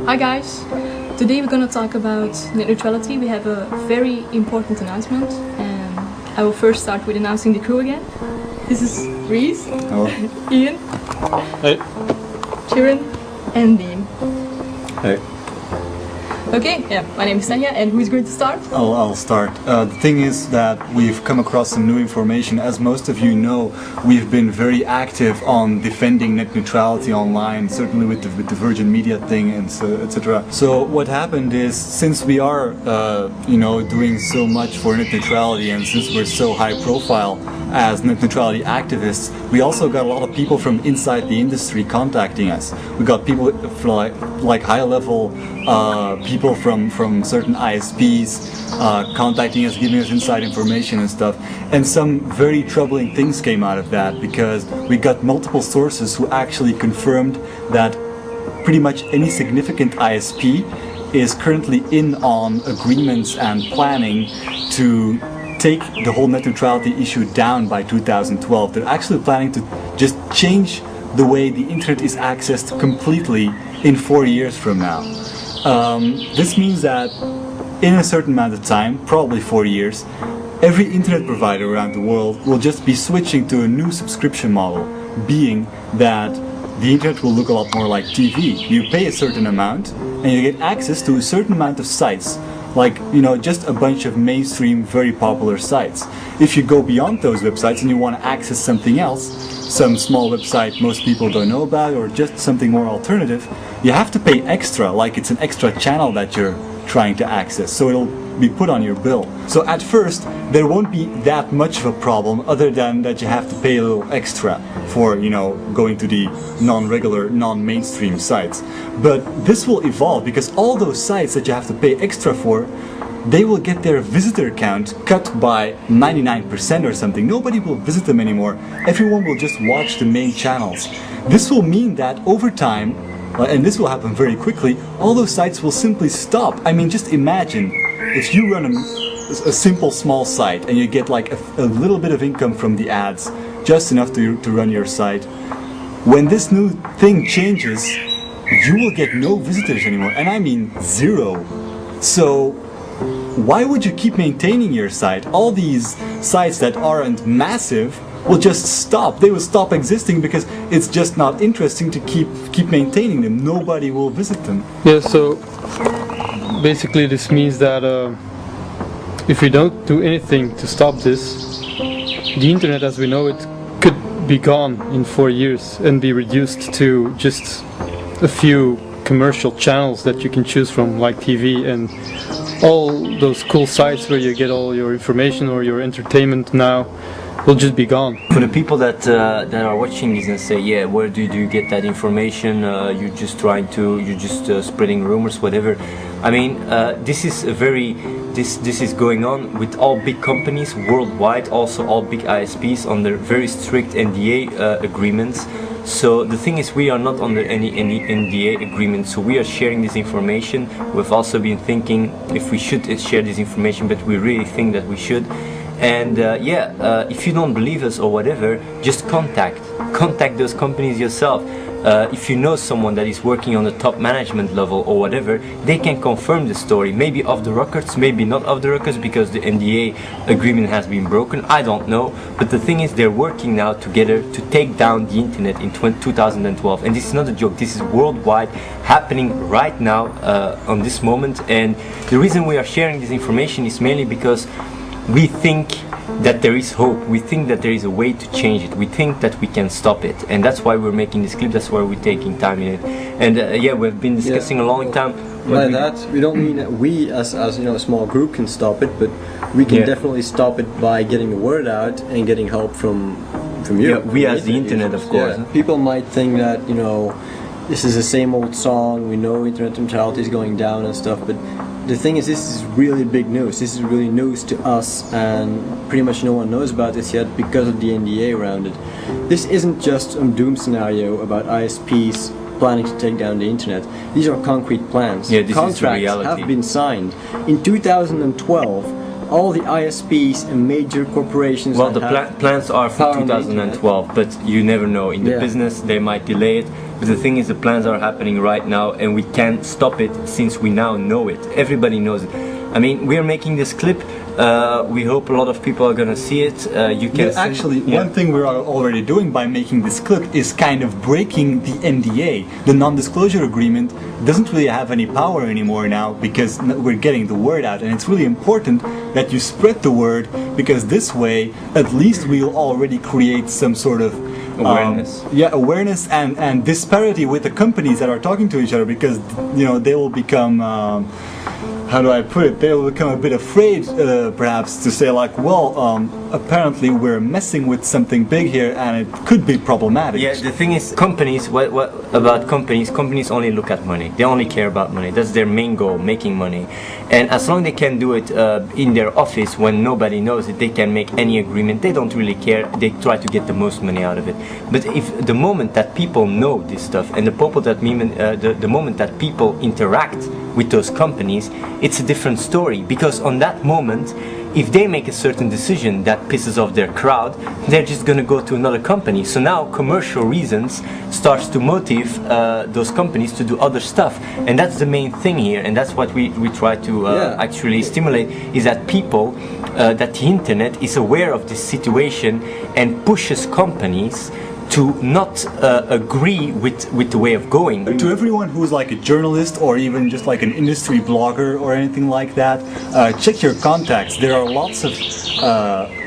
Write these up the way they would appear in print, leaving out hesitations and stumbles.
Hi guys! Today we're going to talk about net neutrality. We have a very important announcement, and I will first start with announcing the crew again. This is Reese, Ian, hey, Kieran, and Dean. hey. Okay, yeah, my name is Tanya, and who's going to start? I'll start. The thing is that we've come across some new information. As most of you know, we've been very active on defending net neutrality online, certainly with the Virgin Media thing, and so, etc. So what happened is, since we are, doing so much for net neutrality, and since we're so high profile as net neutrality activists, we also got a lot of people from inside the industry contacting us. We got people like high-level people from certain ISPs contacting us, giving us inside information and stuff. And some very troubling things came out of that, because we got multiple sources who actually confirmed that pretty much any significant ISP is currently in on agreements and planning to take the whole net neutrality issue down by 2012. They're actually planning to just change the way the internet is accessed completely in 4 years from now. This means that in a certain amount of time, probably 4 years, every internet provider around the world will just be switching to a new subscription model, being that the internet will look a lot more like TV. You pay a certain amount and you get access to a certain amount of sites, like, just a bunch of mainstream, very popular sites. If you go beyond those websites and you want to access something else, some small website most people don't know about, or just something more alternative, you have to pay extra, like it's an extra channel that you're trying to access, so it'll be put on your bill. So at first, there won't be that much of a problem, other than that you have to pay a little extra for, going to the non-regular, non-mainstream sites. But this will evolve, because all those sites that you have to pay extra for, they will get their visitor count cut by 99% or something. Nobody will visit them anymore. Everyone will just watch the main channels. This will mean that over time, and this will happen very quickly, all those sites will simply stop. I mean, just imagine if you run a simple small site and you get like a little bit of income from the ads, just enough to run your site. When this new thing changes, you will get no visitors anymore, and I mean zero. So why would you keep maintaining your site? All these sites that aren't massive will just stop. They will stop existing because it's just not interesting to keep maintaining them. Nobody will visit them. Yeah, so basically this means that if we don't do anything to stop this, the internet as we know it could be gone in 4 years and be reduced to just a few commercial channels that you can choose from, like TV, and all those cool sites where you get all your information or your entertainment now will just be gone. For the people that are watching this and say, yeah, where do you get that information? You're just spreading rumors, whatever. I mean, this is going on with all big companies worldwide, also all big ISPs under very strict NDA agreements. So the thing is, we are not under any NDA agreement, so we are sharing this information. We've also been thinking if we should share this information, but we really think that we should. And if you don't believe us or whatever, just contact those companies yourself. If you know someone that is working on the top management level or whatever, they can confirm the story, maybe off the records, maybe not off the records, because the NDA agreement has been broken, I don't know. But the thing is, they're working now together to take down the internet in 2012, and this is not a joke, this is worldwide, happening right now on this moment. And the reason we are sharing this information is mainly because we think that there is hope, we think that there is a way to change it, we think that we can stop it, and that's why we're making this clip, that's why we're taking time in it. And we've been discussing a long time. By that, we don't mean that we as a small group can stop it, but we can definitely stop it by getting the word out and getting help from you. Yeah, we as the internet, of course. Yeah. People might think that, this is the same old song, we know internet neutrality is going down and stuff, but the thing is, this is really big news. This is really news to us, and pretty much no one knows about this yet because of the NDA around it. This isn't just a doom scenario about ISPs planning to take down the internet. These are concrete plans. Yeah, this Contracts is the reality. have been signed. In 2012, all the ISPs and major corporations. Well, that the have plans are for power on the 2012, but you never know. In the Yeah. business, they might delay it. But the thing is, the plans are happening right now, and we can't stop it since we now know it. Everybody knows it. I mean, we are making this clip. We hope a lot of people are gonna see it. You can Actually, one thing we're already doing by making this clip is kind of breaking the NDA. The non-disclosure agreement doesn't really have any power anymore now because we're getting the word out, and it's really important that you spread the word, because this way, at least we'll already create some sort of awareness. Awareness and disparity with the companies that are talking to each other, because they will become. How do I put it? They will become a bit afraid, perhaps, to say like, well, apparently we're messing with something big here, and it could be problematic. Yeah, the thing is, companies. What about companies? Companies only look at money. They only care about money. That's their main goal, making money. And as long as they can do it in their office when nobody knows it, they can make any agreement. They don't really care. They try to get the most money out of it. But if the moment that people know this stuff, and the moment that people interact with those companies, it's a different story, because on that moment, if they make a certain decision that pisses off their crowd, they're just going to go to another company. So now commercial reasons starts to motive those companies to do other stuff, and that's the main thing here, and that's what we try to actually stimulate, is that people, that the internet is aware of this situation and pushes companies to not agree with the way of going. To everyone who's like a journalist or even just like an industry blogger or anything like that, check your contacts. There are lots of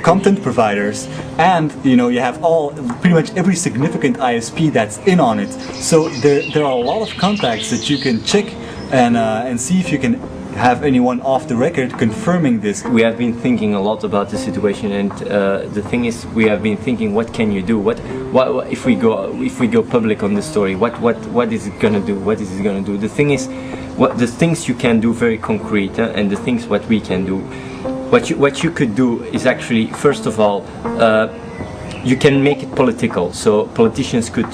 content providers, and you have pretty much every significant ISP that's in on it. So there are a lot of contacts that you can check and see if you can have anyone off the record confirming this. We have been thinking a lot about the situation, and the thing is, we have been thinking, what can you do? What if we go public on this story? What is it gonna do? What is it gonna do? The thing is, the things you can do very concrete, and the things what we can do. What you could do is actually, first of all, you can make it political. So politicians could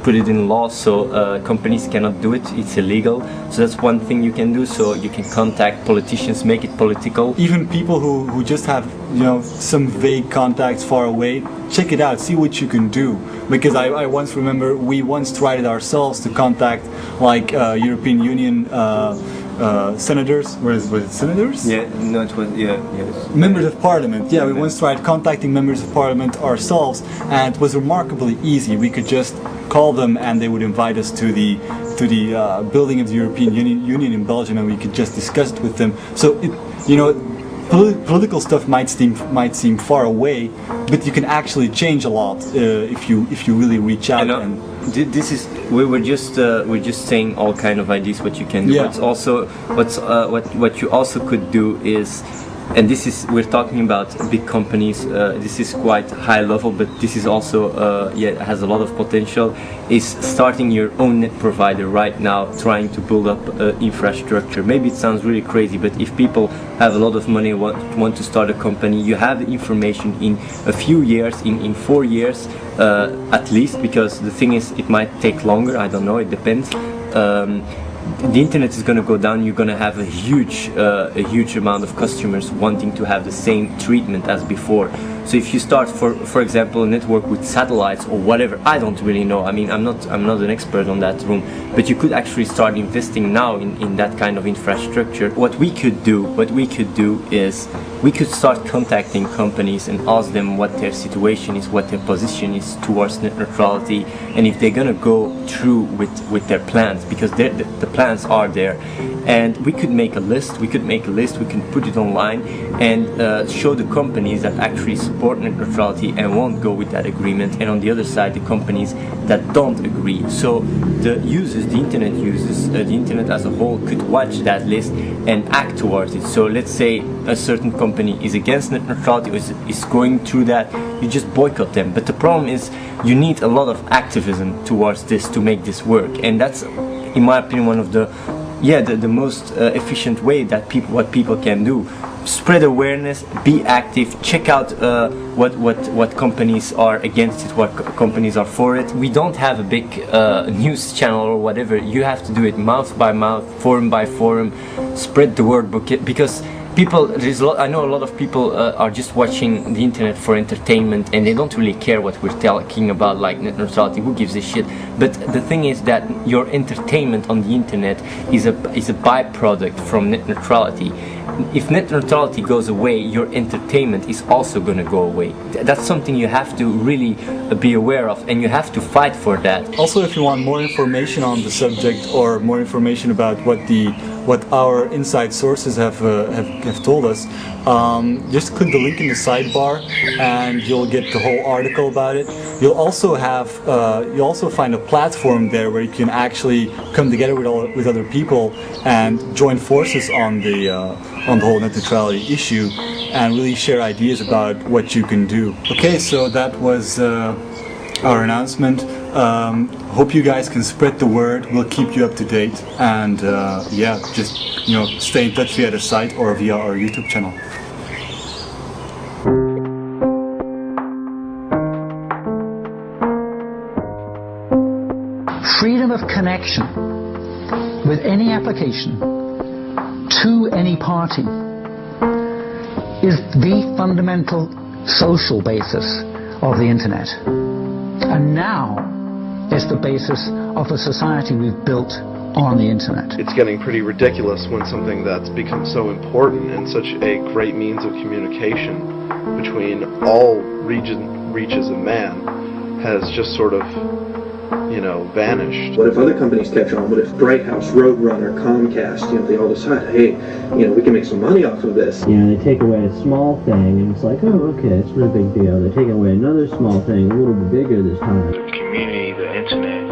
put it in law, so companies cannot do it. It's illegal. So that's one thing you can do. So you can contact politicians, make it political. Even people who just have some vague contacts far away, check it out, see what you can do. Because I once remember we once tried it ourselves to contact like European Union senators. Was it senators? Yeah, no, it was yes. Members of Parliament. Yeah, we once tried contacting members of Parliament ourselves, and it was remarkably easy. We could just call them, and they would invite us to the building of the European Union in Belgium, and we could just discuss it with them. So political stuff might seem far away, but you can actually change a lot if you really reach out. And this is we're just saying all kind of ideas what you can do. Yeah. But also what you also could do is, and this is, we're talking about big companies, this is quite high level, but this is also has a lot of potential, is starting your own net provider right now, trying to build up infrastructure. Maybe it sounds really crazy, but if people have a lot of money, want to start a company, you have the information in a few years, in 4 years at least, because the thing is, it might take longer, I don't know, it depends. The internet is going to go down. You're going to have a huge amount of customers wanting to have the same treatment as before. So if you start, for example, a network with satellites or whatever, I don't really know. I mean, I'm not an expert on that room, but you could actually start investing now in that kind of infrastructure. What we could do is we could start contacting companies and ask them what their situation is, what their position is towards net neutrality, and if they're gonna go through with their plans, because the plans are there. And we could make a list. We can put it online and show the companies that actually support net neutrality and won't go with that agreement, and on the other side, the companies that don't agree. So the internet users, the internet as a whole could watch that list and act towards it. So let's say a certain company is against net neutrality, or is going through that, you just boycott them. But the problem is, you need a lot of activism towards this to make this work, and that's, in my opinion, one of the most efficient way that what people can do. Spread awareness, be active, check out what companies are against it, what companies are for it. We don't have a big news channel or whatever. You have to do it mouth by mouth, forum by forum, spread the word, because I know a lot of people are just watching the internet for entertainment, and they don't really care what we're talking about, like net neutrality. Who gives a shit? But the thing is that your entertainment on the internet is a byproduct from net neutrality. If net neutrality goes away, your entertainment is also going to go away. That's something you have to really be aware of, and you have to fight for that. Also, if you want more information on the subject or more information about what our inside sources have told us, just click the link in the sidebar, and you'll get the whole article about it. You'll also find a platform there where you can actually come together with other people and join forces on the whole net neutrality issue, and really share ideas about what you can do. Okay, so that was our announcement. Hope you guys can spread the word. We'll keep you up to date, and yeah, just stay in touch via the site or via our YouTube channel. Freedom of connection with any application to any party is the fundamental social basis of the internet. And now it's the basis of the society we've built on the internet. It's getting pretty ridiculous when something that's become so important and such a great means of communication between all reaches of man has just sort of, vanished. What if other companies catch on? What if Bright House, Roadrunner, Comcast, they all decide, hey, we can make some money off of this. They take away a small thing and it's like, oh, okay, it's no big deal. They take away another small thing, a little bit bigger this time. The community, the internet,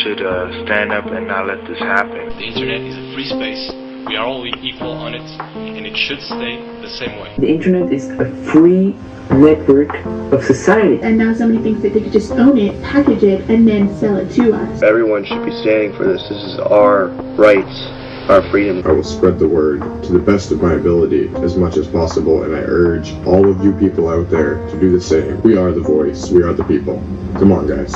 should stand up and not let this happen. The internet is a free space. We are all equal on it, and it should stay the same way. The internet is a free network of society. And now somebody thinks that they could just own it, package it, and then sell it to us. Everyone should be standing for this. This is our rights, our freedom. I will spread the word to the best of my ability as much as possible, and I urge all of you people out there to do the same. We are the voice. We are the people. Come on, guys.